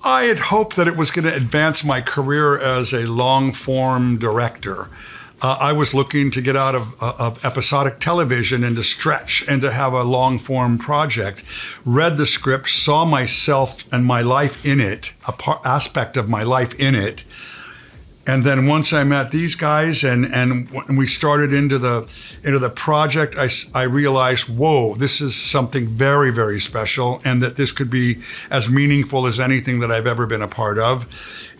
I had hoped that it was going to advance my career as a long-form director. I was looking to get out of episodic television and to stretch and to have a long-form project. Read the script, saw myself and my life in it, aspect of my life in it. And then once I met these guys and we started into the project, I realized, whoa, this is something very, very special, and that this could be as meaningful as anything that I've ever been a part of.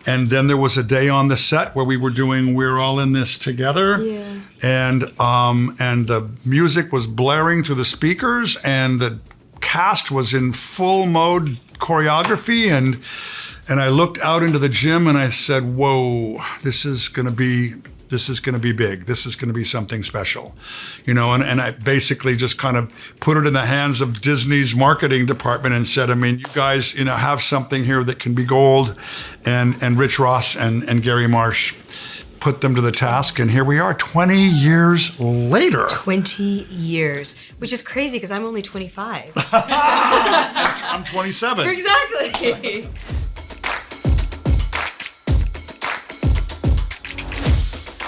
And then there was a day on the set where we're all in this together. Yeah. And the music was blaring through the speakers, and the cast was in full mode choreography, and I looked out into the gym and I said, whoa, this is gonna be big. This is gonna be something special. And I basically just kind of put it in the hands of Disney's marketing department and said, I mean, you guys, have something here that can be gold. And Rich Ross and Gary Marsh put them to the task, and here we are 20 years later. 20 years, which is crazy because I'm only 25. I'm 27. Exactly.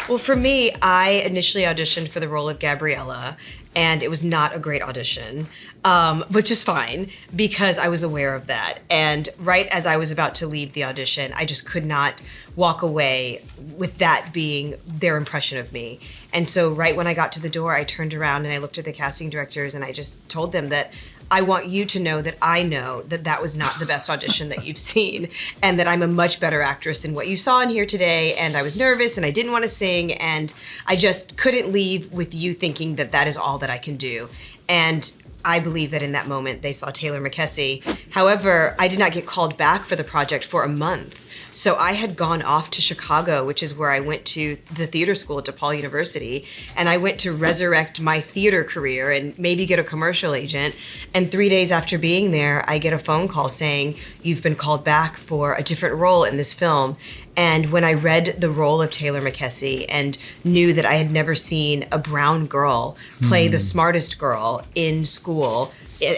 Well, for me, I initially auditioned for the role of Gabriella, and it was not a great audition, but just fine, because I was aware of that. And right as I was about to leave the audition, I just could not walk away with that being their impression of me. And so right when I got to the door, I turned around and I looked at the casting directors and I just told them that I want you to know that I know that that was not the best audition that you've seen, and that I'm a much better actress than what you saw in here today. And I was nervous and I didn't want to sing, and I just couldn't leave with you thinking that that is all that I can do. And I believe that in that moment they saw Taylor McKessie. However, I did not get called back for the project for a month. So I had gone off to Chicago, which is where I went to the theater school at DePaul University, and I went to resurrect my theater career and maybe get a commercial agent. And 3 days after being there, I get a phone call saying, you've been called back for a different role in this film. And when I read the role of Taylor McKessie and knew that I had never seen a brown girl play the smartest girl in school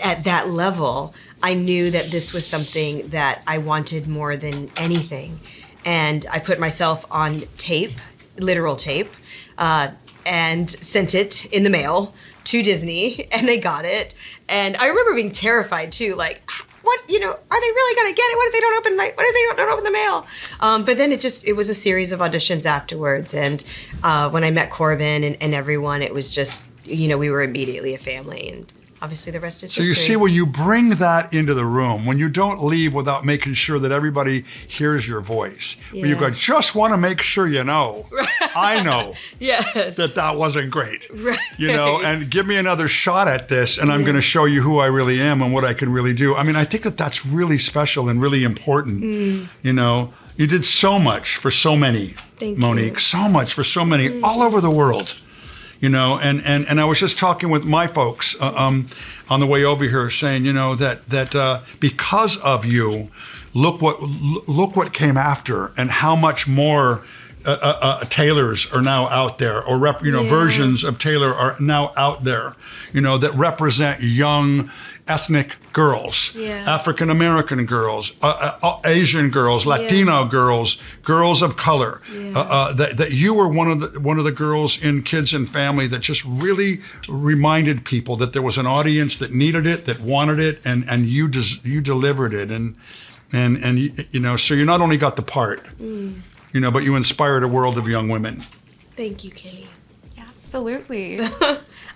at that level, I knew that this was something that I wanted more than anything. And I put myself on tape, literal tape, and sent it in the mail to Disney, and they got it. And I remember being terrified too, like, what, are they really gonna get it? What if they don't open the mail? But then it was a series of auditions afterwards. And when I met Corbin and everyone, it was just, we were immediately a family. And obviously the rest is history. So you see, when you bring that into the room, when you don't leave without making sure that everybody hears your voice, when you go, just want to make sure you know, I know yes. that wasn't great, right. And give me another shot at this, and I'm going to show you who I really am and what I can really do. I mean, I think that that's really special and really important. You did so much for so many, Thank Monique, you. So much for so many all over the world. And I was just talking with my folks on the way over here, saying, that because of you, look what came after, and how much more Taylors are now out there, or versions of Taylor are now out there, that represent young ethnic girls, African American girls, Asian girls, Latino girls, girls of color. That you were one of the girls in Kids and Family that just really reminded people that there was an audience that needed it, that wanted it, and you delivered it, and so you not only got the part, but you inspired a world of young women. Thank you, Kenny. Yeah, absolutely.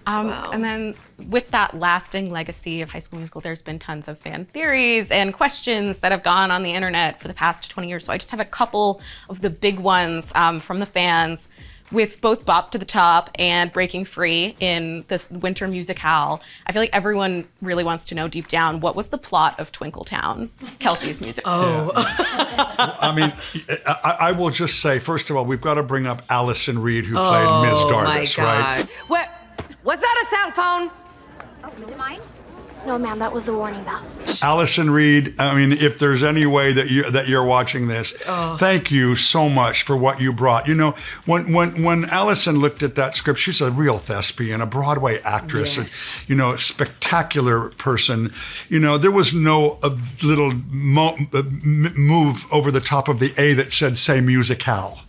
Wow. And then with that lasting legacy of High School Musical, there's been tons of fan theories and questions that have gone on the internet for the past 20 years. So I just have a couple of the big ones from the fans. With both Bop to the Top and Breaking Free in this winter musicale, I feel like everyone really wants to know deep down, what was the plot of Twinkletown, Kelsey's musical? Oh. I mean, I will just say, first of all, we've got to bring up Allison Reed, who played Ms. Darvis, my God. right? What? Was that a cell phone? Oh, was it mine? No, ma'am, that was the warning bell. Allison Reed, I mean, if there's any way that you're watching this, thank you so much for what you brought. You know, when Allison looked at that script, she's a real thespian, a Broadway actress, Yes. you know, spectacular person. You know, there was no little move over the top of the A that said, say, musicale.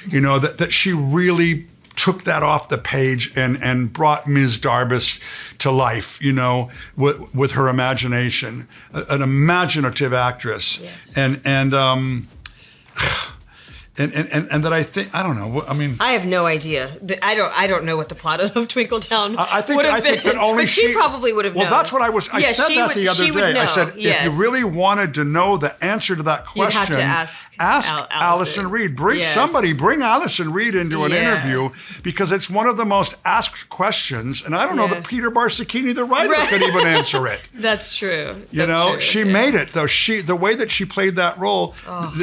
You know, that she really took that off the page and brought Ms. Darbus to life, you know, with her imagination, an imaginative actress. Yes. And that I think, I don't know. I mean, I have no idea. I don't know what the plot of Twinkle-Town I think would have been. that only but she probably would have known. Well, that's what I was. I said that the other day. I said, yes. if you really wanted to know the answer to that You'd question, have to ask Allison Reed. Bring Yes. bring Allison Reed into an Yeah. interview, because it's one of the most asked questions, and I don't know Yeah. that Peter Barsicchini, the writer, Right. could even answer it. That's true. You That's know, true. she Yeah. made it though. The way that she played that role,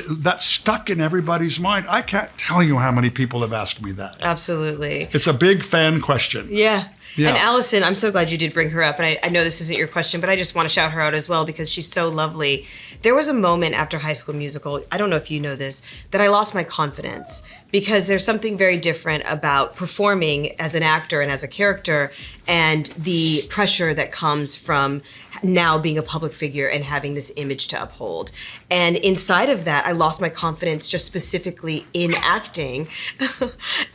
that stuck in everybody's mind. I can't tell you how many people have asked me that. Absolutely. It's a big fan question. Yeah. Yeah. And Allison, I'm so glad you did bring her up. And I know this isn't your question, but I just want to shout her out as well because she's so lovely. There was a moment after High School Musical, I don't know if you know this, that I lost my confidence because there's something very different about performing as an actor and as a character and the pressure that comes from now being a public figure and having this image to uphold. And inside of that, I lost my confidence just specifically in acting.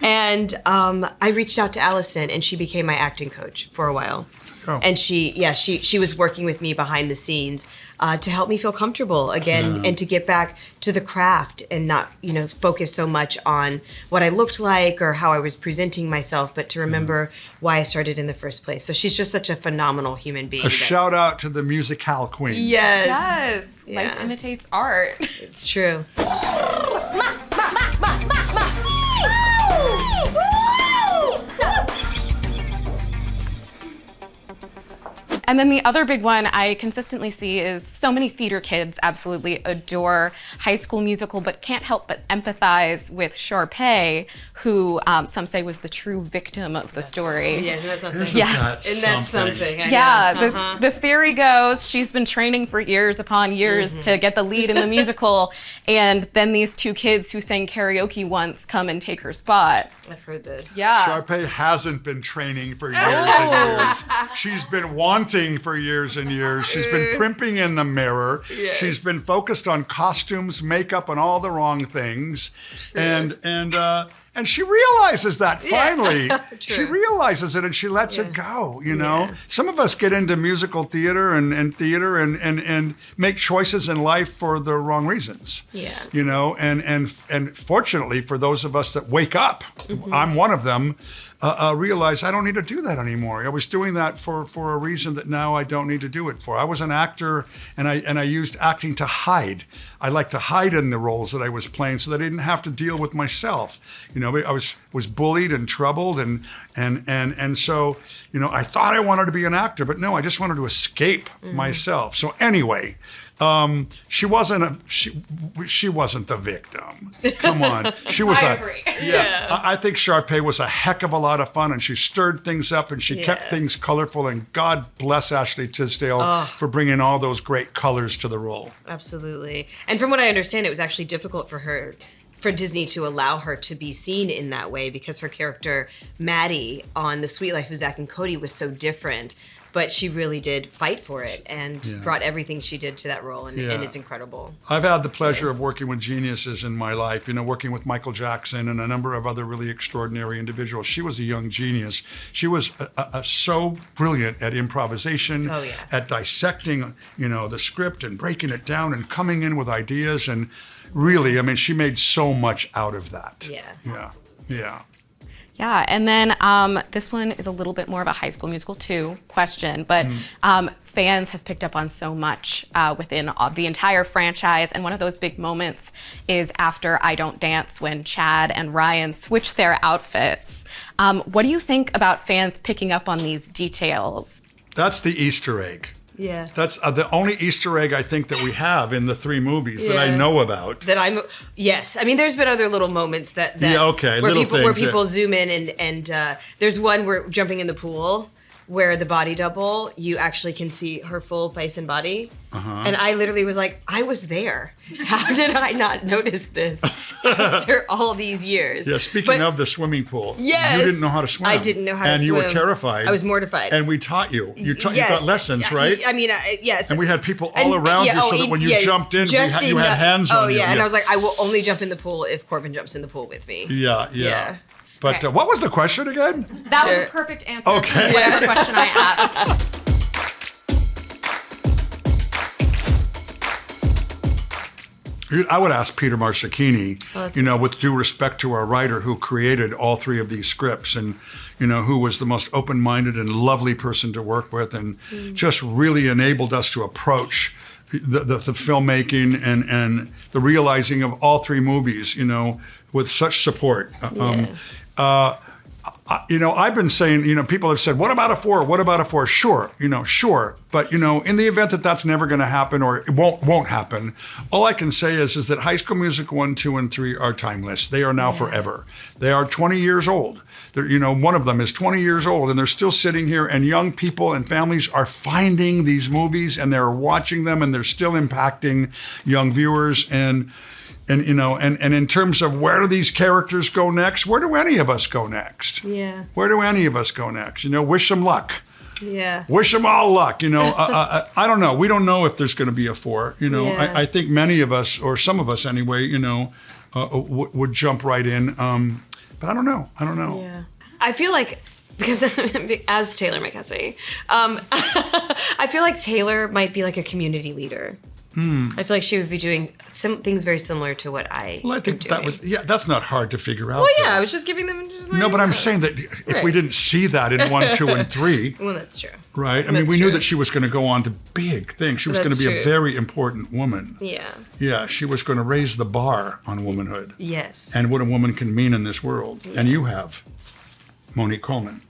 And I reached out to Allison and she became my acting coach for a while. Oh. And she was working with me behind the scenes to help me feel comfortable again and to get back to the craft and not, you know, focus so much on what I looked like or how I was presenting myself, but to remember why I started in the first place. So she's just such a phenomenal human being. A shout out to the musicale queen. Yes. Yes. Yeah. Life imitates art. It's true. And then the other big one I consistently see is so many theater kids absolutely adore High School Musical, but can't help but empathize with Sharpay, who some say was the true victim of the story. Yeah, isn't that something? Isn't Yes. that And that's something. I Yeah, know. the theory goes she's been training for years upon years to get the lead in the musical, and then these two kids who sang karaoke once come and take her spot. I've heard this. Yeah. Sharpay hasn't been training for years and years. She's been wanting for years and years. She's been primping in the mirror. Yeah. She's been focused on costumes, makeup, and all the wrong things. And she realizes that finally. She True. realizes it and she lets it go, you know? Yeah. Some of us get into musical theater and make choices in life for the wrong reasons. Yeah. You know, and fortunately for those of us that wake up, I'm one of them, realize I don't need to do that anymore. I was doing that for a reason that now I don't need to do it for. I was an actor and I used acting to hide. I like to hide in the roles that I was playing so that I didn't have to deal with myself. You know, I was bullied and troubled and so, you know, I thought I wanted to be an actor, but no, I just wanted to escape myself. So anyway, she wasn't the victim. Come on, she was. I agree. Yeah, I think Sharpay was a heck of a lot of fun, and she stirred things up, and she kept things colorful. And God bless Ashley Tisdale for bringing all those great colors to the role. Absolutely. And from what I understand, it was actually difficult for Disney to allow her to be seen in that way because her character, Maddie, on The Sweet Life of Zack and Cody was so different. But she really did fight for it and brought everything she did to that role, and it's incredible. I've had the pleasure of working with geniuses in my life, you know, working with Michael Jackson and a number of other really extraordinary individuals. She was a young genius. She was so brilliant at improvisation, at dissecting, you know, the script and breaking it down and coming in with ideas. And really, I mean, she made so much out of that. Yeah. Yeah, and then this one is a little bit more of a High School Musical 2 question, but fans have picked up on so much within the entire franchise, and one of those big moments is after I Don't Dance when Chad and Ryan switch their outfits. What do you think about fans picking up on these details? That's the Easter egg. Yeah. That's the only Easter egg I think that we have in the three movies that I know about. Yes. I mean, there's been other little moments that Yeah, okay, where little people things, zoom in and there's one where jumping in the pool where the body double, you actually can see her full face and body. And I literally was like, I was there. How did I not notice this after all these years? Yeah, speaking of the swimming pool, yes, you didn't know how to swim. I didn't know how to swim. And you were terrified. I was mortified. And we taught you. You got lessons, right? I mean, yes. And we had people all around you so that when you jumped in, you had hands on you. Oh, yeah. And I was like, I will only jump in the pool if Corbin jumps in the pool with me. Yeah. But Okay. what was the question again? That was a perfect answer Okay. to whatever question I asked. I would ask Peter Marsicchini, with due respect to our writer who created all three of these scripts and, who was the most open-minded and lovely person to work with and just really enabled us to approach the filmmaking and the realizing of all three movies, with such support. I've been saying, people have said, what about a 4? What about a 4? Sure. But, in the event that that's never going to happen or it won't happen, all I can say is that High School Musical 1, 2, and 3 are timeless. They are now forever. They are 20 years old. One of them is 20 years old and they're still sitting here, and young people and families are finding these movies and they're watching them and they're still impacting young viewers. And in terms of where do these characters go next, where do any of us go next? Yeah. Where do any of us go next? Wish them luck. Yeah. Wish them all luck. I don't know. We don't know if there's going to be a 4. I think many of us, or some of us anyway, would jump right in. But I don't know. Yeah. I feel like, because as Taylor McKessie, I feel like Taylor might be like a community leader. I feel like she would be doing some things very similar to what I think am doing. that's not hard to figure out. Well, yeah, I was just giving them. No, but I'm saying that if we didn't see that in 1, 2, and 3. Well, that's true. Right? I mean, we knew that she was going to go on to big things. She was going to be a very important woman. Yeah. Yeah, she was going to raise the bar on womanhood. Yes. And what a woman can mean in this world. Yeah. And you have, Monique Coleman.